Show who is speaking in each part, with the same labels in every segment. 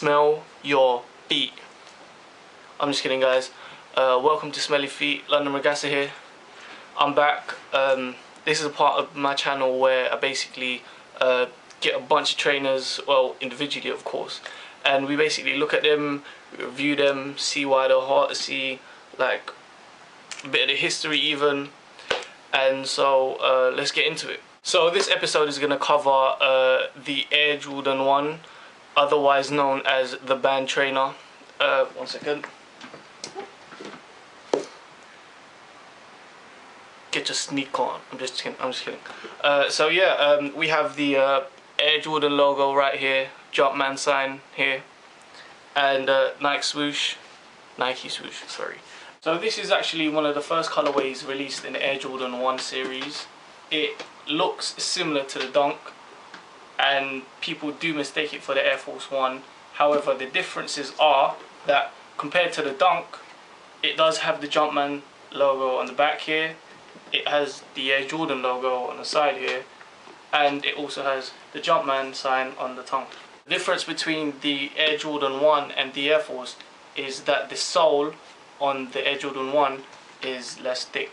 Speaker 1: smell your feet. I'm just kidding, guys. Welcome to Smelly Feet. London Regassa here. I'm back. This is a part of my channel where I basically get a bunch of trainers, well, individually of course, and we basically look at them, review them, see why they're hot, see like a bit of the history even, and so let's get into it. So this episode is going to cover the Air Jordan 1, otherwise known as the band trainer. One second. Get your sneak on. I'm just kidding. So yeah, we have the Air Jordan logo right here, Jumpman sign here, and Nike swoosh, sorry. So this is actually one of the first colorways released in the Air Jordan 1 series. It looks similar to the Dunk, and people do mistake it for the Air Force 1. However, the differences are that compared to the Dunk, it does have the Jumpman logo on the back here. It has the Air Jordan logo on the side here, and it also has the Jumpman sign on the tongue. The difference between the Air Jordan 1 and the Air Force is that the sole on the Air Jordan 1 is less thick,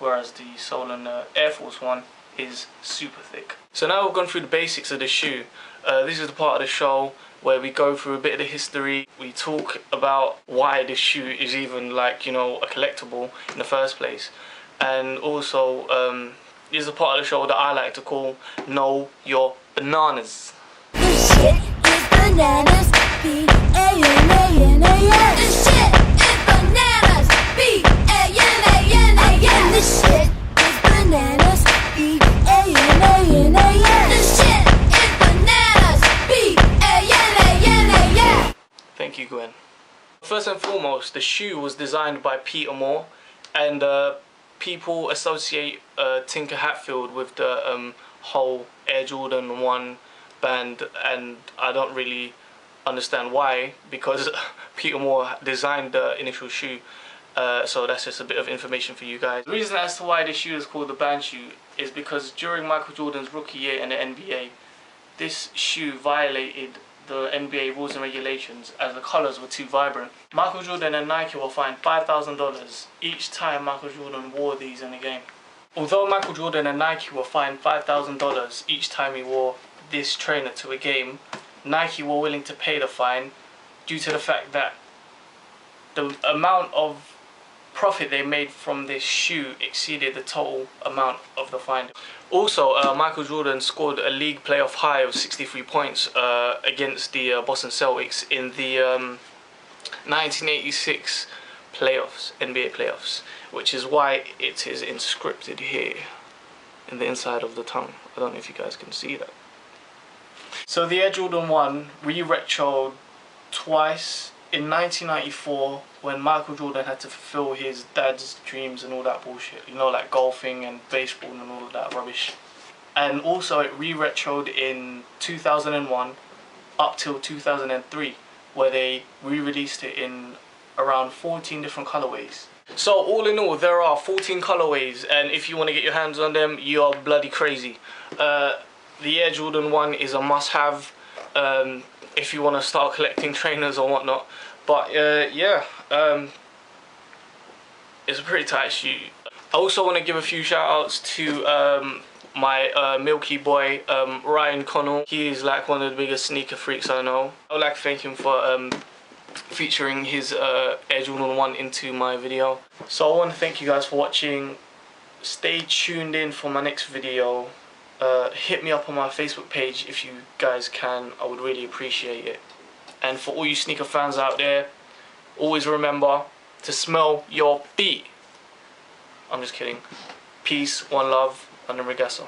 Speaker 1: whereas the sole on the Air Force 1 is super thick. So now we've gone through the basics of the shoe. This is the part of the show where we go through a bit of the history. We talk about why this shoe is even, like, you know, a collectible in the first place. And also, this is a part of the show that I like to call Know Your Bananas.
Speaker 2: This shit is bananas, B-A-N-A-N-A-N. This shit is bananas, B-A-N-A-N-A-N. This shit is bananas, B-A-N-A-N-A-N. This shit is bananas, B-A-N-A-N-A-N.
Speaker 1: Thank you, Gwen. First and foremost, the shoe was designed by Peter Moore, and people associate Tinker Hatfield with the whole Air Jordan 1 band, and I don't really understand why, because Peter Moore designed the initial shoe. So that's just a bit of information for you guys. The reason as to why this shoe is called the band shoe is because during Michael Jordan's rookie year in the NBA, this shoe violated the NBA rules and regulations as the colours were too vibrant. Michael Jordan and Nike were fined $5,000 each time Michael Jordan wore these in the game. Although Michael Jordan and Nike were fined $5,000 each time he wore this trainer to a game, Nike were willing to pay the fine due to the fact that the amount of profit they made from this shoe exceeded the total amount of the fine. Also, Michael Jordan scored a league playoff high of 63 points against the Boston Celtics in the 1986 playoffs, NBA playoffs, which is why it is inscripted here in the inside of the tongue. I don't know if you guys can see that. So the Air Jordan 1 re-retroed twice. In 1994, when Michael Jordan had to fulfill his dad's dreams and all that bullshit, you know, like golfing and baseball and all of that rubbish. And also it re-retroed in 2001 up till 2003, where they re-released it in around 14 different colorways. So all in all, there are 14 colorways, and if you want to get your hands on them, you are bloody crazy. The Air Jordan 1 is a must-have if you want to start collecting trainers or whatnot. But yeah, it's a pretty tight shoe. I also want to give a few shout outs to my milky boy Ryan Connell. He is like one of the biggest sneaker freaks I know. I would like to thank him for featuring his Air Jordan 1 into my video. So I want to thank you guys for watching. Stay tuned in for my next video. Hit me up on my Facebook page if you guys can. I would really appreciate it. And for all you sneaker fans out there, always remember to smell your feet. I'm just kidding. Peace, one love, London Regassa.